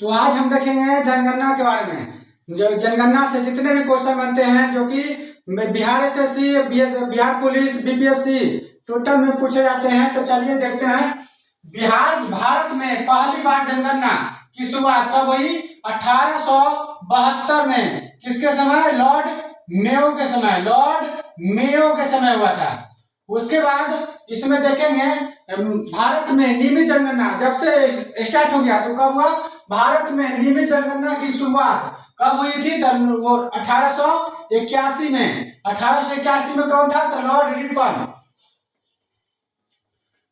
तो आज हम देखेंगे जनगणना के बारे में। जो जनगणना से जितने भी क्वेश्चन बनते हैं जो कि Bihar SSC, Bihar police, BPSC total में पूछे जाते हैं। तो चलिए देखते हैं। भारत में पहली बार जनगणना की शुरुआत कब हुई? 1872 में। किसके समय? लॉर्ड मेयो के समय। लॉर्ड मेयो के समय हुआ था। उसके बाद इसमें देखेंगे भारत में नियमित जनगणना जब से स्टार्ट हो गया तो कब हुआ? भारत में नियमित जनगणना की शुरुआत कब हुई थी? वो 1881 में। 1881 में कौन था? तो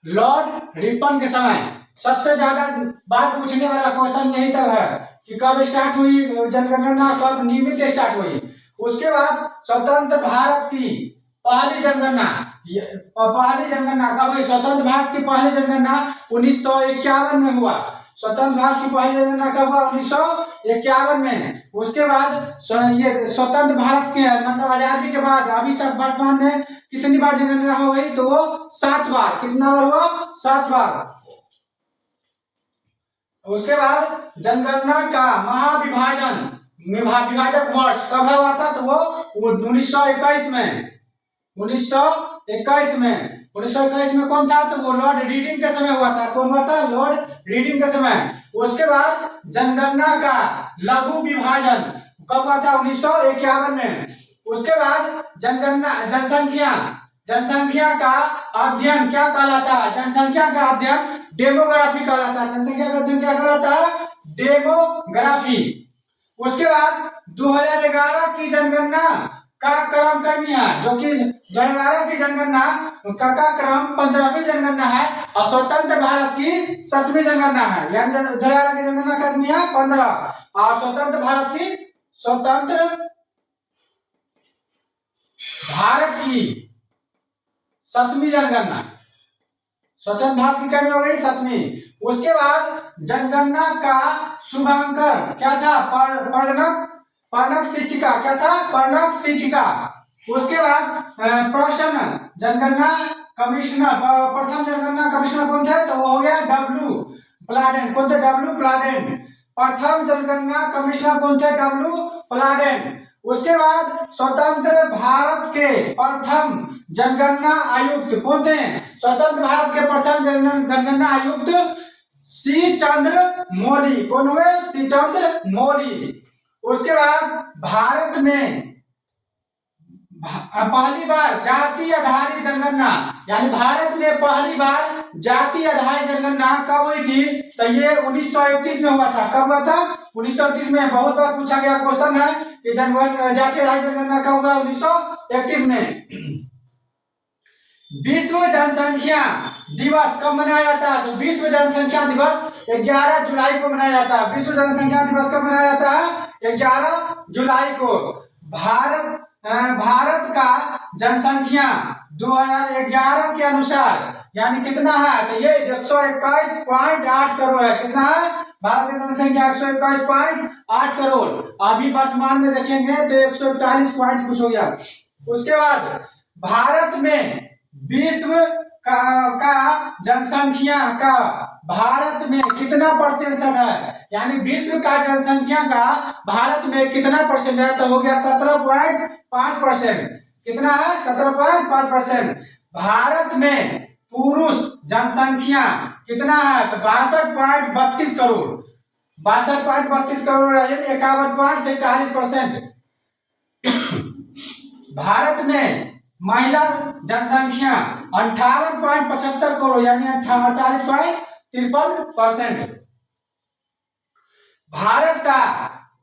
लॉर्ड रिपन के समय। सबसे ज्यादा बार पूछने वाला क्वेश्चन यही सब है कि कब स्टार्ट हुई जनगणना, कब नियमित स्टार्ट हुई। उसके बाद स्वतंत्र भारत की पहली जनगणना कब हुई? स्वतंत्र भारत की पहली जनगणना 1951 में हुआ। स्वतंत्र भारत की पहली जनगणना कब हुआ? 1951 में। उसके बाद ये स्वतंत्र भारत के मतलब आजादी के बाद अभी तक वर्तमान में कितनी बार जनगणना हो गई? तो वो 7 बार। कितना बार हुआ? 7 बार। उसके बाद जनगणना का महाविभाजन विभाजक वर्ष कब हुआ था? तो वो 1921 में। 1921 में। 1921 में कौन था? तो वो लॉर्ड रीडिंग के समय हुआ था। कौन हुआ था? लॉर्ड रीडिंग के समय। उसके बाद जनगणना का लघु विभाजन कब हुआ था? 1951 में। उसके बाद जनसंख्या का अध्ययन क्या कहलाता है? जनसंख्या का अध्ययन डेमोग्राफी कहलाता है। जनसंख्या का अध्ययन क्या कहलाता है? डेमोग्राफी। उसके बाद 2011 की जनगणना का क्रम कर्मी है, जो कि 2011 की जनगणना का क्रम 15वीं जनगणना है और स्वतंत्र भारत की 7वीं जनगणना है। यानी 2011 की जनगणना करनी है 15 और स्वतंत्र भारत की 7वीं जनगणना। स्वतंत्र भारत की करनी हो गई 7वीं। उसके बाद जनगणना का शुभांकर क्या था? पर्णक शिक्षिका। क्या था? पर्णक शिक्षिका। उसके बाद प्रश्न जनगणना कमिश्नर, प्रथम जनगणना कमिश्नर कौन थे? तो वो हो गया डब्ल्यू प्लाडेन। कौन थे? डब्ल्यू प्लाडेन। प्रथम जनगणना कमिश्नर कौन थे? डब्ल्यू प्लाडेन। उसके बाद स्वतंत्र भारत के प्रथम जनगणना आयुक्त कौन थे? स्वतंत्र भारत के प्रथम जनगणना आयुक्त सी चंद्र मौली। कौन हुए? सी चंद्र मौली। उसके बाद भारत में पहली बार जाति आधारित जनगणना, यानी भारत में पहली बार जाति आधारित जनगणना कब हुई थी? तो ये 1931 में हुआ था। कब हुआ था? 1931 में। बहुत बार पूछा गया क्वेश्चन है कि जाति आधारित जनगणना कब हुआ? 1931 में। विश्व जनसंख्या दिवस कब मनाया जाता है? तो विश्व जनसंख्या दिवस 11 जुलाई को मनाया जाता है। विश्व जनसंख्या दिवस कब मनाया जाता है? 11 जुलाई को। भारत का जनसंख्या 2011 के अनुसार यानी कितना है? तो ये 121.8 करोड़ है। कितना है? भारत की जनसंख्या 121.8 करोड़। अभी वर्तमान में देखेंगे तो 141 पॉइंट कुछ हो गया। उसके बाद भारत में विश्व का जनसंख्या का भारत में कितना प्रतिशत है? यानी विश्व का जनसंख्या का भारत में कितना परसेंट है? तो हो गया 17.5%। कितना है? 17.5%। भारत में पुरुष जनसंख्या कितना है? तो 62.32 करोड़। 62.32 करोड़ यानी 51.47%। भारत में महिला जनसंख्या 58.75 करोड़ यानी 48.53%। भारत का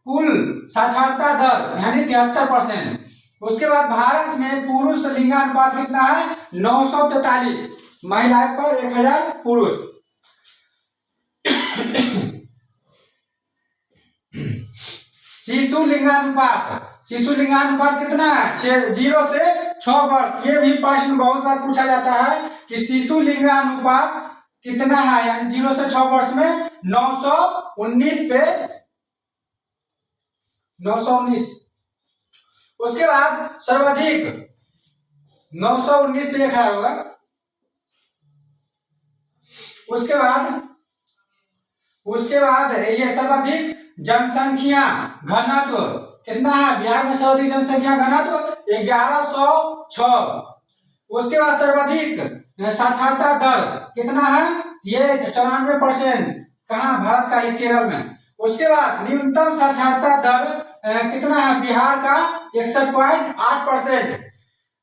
कुल साक्षरता दर यानी 73%। उसके बाद भारत में पुरुष लिंगानुपात कितना है? 943 महिलाएं पर 1000 पुरुष। शिशु लिंगानुपात कितना है? 0 से 6 वर्ष। ये भी प्रश्न बहुत बार पूछा जाता है कि शिशु लिंगानुपात कितना है, यानी 0 से 6 वर्ष में 919 पे 919। उसके बाद सर्वाधिक 919 पे लिखा होगा। उसके बाद उसके बाद ये सर्वाधिक जनसंख्या घनत्व कितना है? बिहार में सर्वाधिक जनसंख्या घनत्व 1106। उसके बाद सर्वाधिक साक्षरता दर कितना है? ये 94%। कहाँ? भारत का, केरल में। उसके बाद न्यूनतम साक्षरता दर कितना है? बिहार का 61.8%।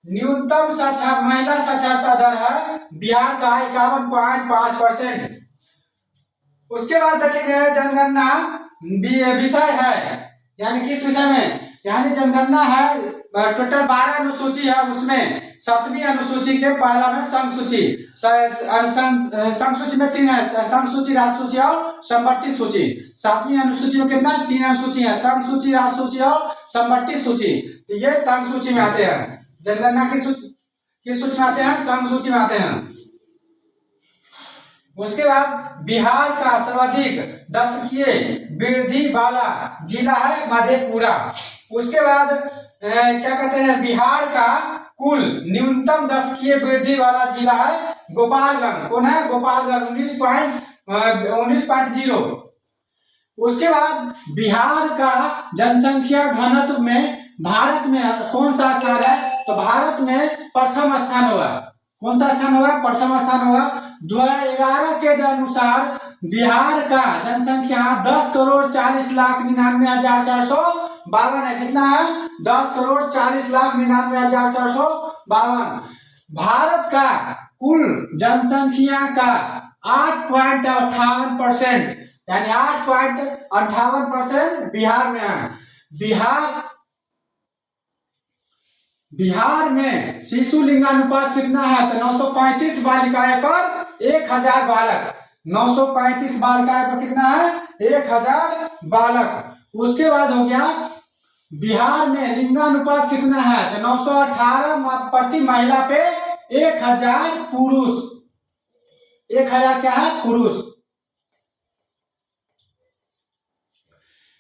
न्यूनतम महिला साक्षरता दर है बिहार का 51.5%। उसके बाद देखेंगे जनगणना विषय है, यानी किस विषय में? यानी जनगणना है, टोटल 12 अनुसूची है, उसमें 7वीं अनुसूची के पहला में संघ सूची। संघ सूची में 3 है, संघ सूची, राष्ट्र सूची और संवर्ती सूची। 7वीं अनुसूची में कितना? 3 अनुसूची है, संघ सूची, राष्ट्र सूची और संवर्ती सूची। तो ये संघ सूची में आते हैं। जनगणना की सूची में आते हैं, संघ सूची में आते हैं। उसके बाद बिहार का सर्वाधिक दशकीय वृद्धि वाला जिला है मधेपुरा। उसके बाद क्या कहते हैं? बिहार का कुल न्यूनतम दशकीय वृद्धि वाला जिला है गोपालगंज। कौन है? गोपालगंज, 19.0। उसके बाद बिहार का जनसंख्या घनत्व में भारत में कौन सा स्थान है? तो भारत में प्रथम स्थान होगा। कौन सा स्थान होगा? प्रथम स्थान होगा। 2011 के अनुसार बिहार का जनसंख्या 10,40,99,452 है। कितना है? 10,40,99,452। भारत का कुल जनसंख्या का 8.58%, यानी 8.58% बिहार में है। बिहार में शिशु लिंगानुपात कितना है? तो 935 बालिकाएं पर 1000 बालक। 935 बालिकाएं पर कितना है? 1000 बालक। उसके बाद हो गया बिहार में लिंगानुपात कितना है? तो 918 प्रति महिला पे 1000 पुरुष। 1000 क्या है? पुरुष।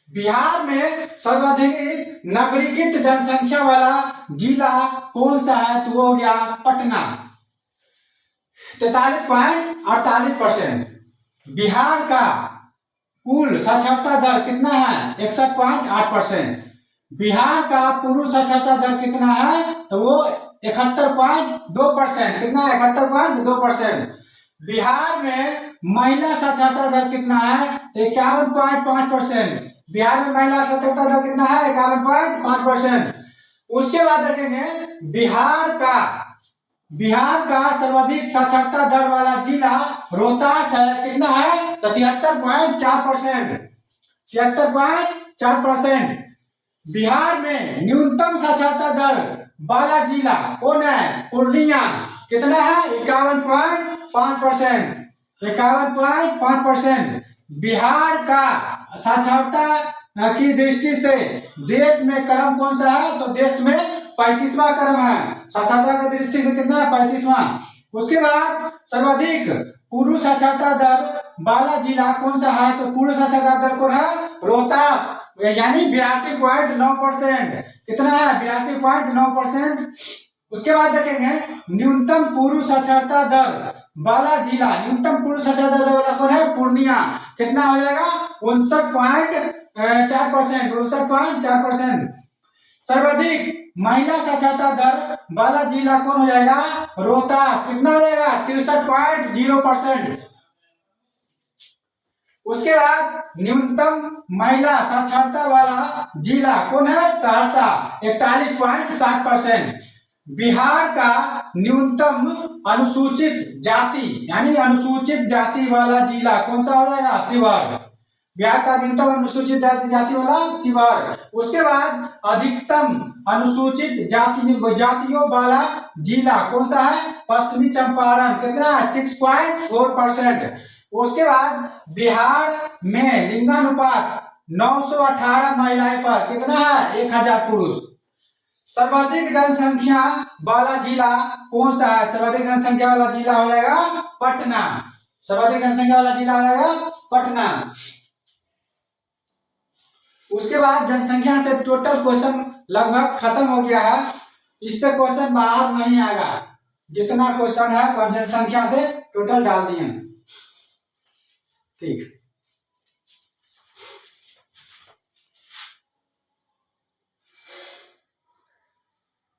बिहार में सर्वाधिक नागरिक जनसंख्या वाला जिला कौन सा है? तो वो हो गया पटना, 43.48%। बिहार का कुल साक्षरता दर कितना है? 61.8%। बिहार का पुरुष साक्षरता दर कितना है? तो वो 71.2%। कितना है? 71.2%। बिहार में महिला साक्षरता दर कितना है? तो 51.5%। बिहार में महिला साक्षरता दर कितना है? 51.5%। उसके बाद देखेंगे बिहार का सर्वाधिक साक्षरता दर वाला जिला रोहतास है। कितना है? तो 73.4%। 73.4%। बिहार में न्यूनतम साक्षरता दर वाला जिला कौन है? पूर्णिया। कितना है? 51.5%। 51.5%। बिहार का साक्षरता की दृष्टि से देश में क्रम कौन सा है? तो देश में 35वां क्रम है। साक्षरता की दृष्टि से कितना है? 35वां। उसके बाद सर्वाधिक पुरुष साक्षरता दर वाला जिला कौन सा है? तो पुरुष साक्षरता दर कौन है? रोहतास, यानी 82.9%। कितना है? 82.9%। उसके बाद देखेंगे न्यूनतम पुरुष साक्षरता दर वाला जिला, न्यूनतम पुरुष साक्षरता दर वाला कौन है? पूर्णिया। कितना हो जाएगा? 59.4%। 59.4%। सर्वाधिक महिला साक्षरता दर वाला जिला कौन हो जाएगा? रोहतास। कितना हो जाएगा? 63.0%। उसके बाद न्यूनतम महिला साक्षरता वाला जिला कौन है? सहरसा, 41.7%। बिहार का न्यूनतम अनुसूचित जाति, यानी अनुसूचित जाति वाला जिला कौन सा हो जाएगा? शिवहर। बिहार का न्यूनतम अनुसूचित जाति वाला शिवहर। उसके बाद अधिकतम अनुसूचित जातियों वाला जिला कौन सा है? पश्चिमी चंपारण। कितना? 6.4%। उसके बाद बिहार में लिंगानुपात 918 महिलाएं पर कितना है? 1000 पुरुष। सर्वाधिक जनसंख्या वाला जिला कौन सा है? सर्वाधिक जनसंख्या वाला जिला हो जाएगा पटना। सर्वाधिक जनसंख्या वाला जिला हो जाएगा पटना। उसके बाद जनसंख्या से टोटल क्वेश्चन लगभग खत्म हो गया है। इससे क्वेश्चन बाहर नहीं आएगा। जितना क्वेश्चन है जनसंख्या से टोटल डाल दिए। ठीक।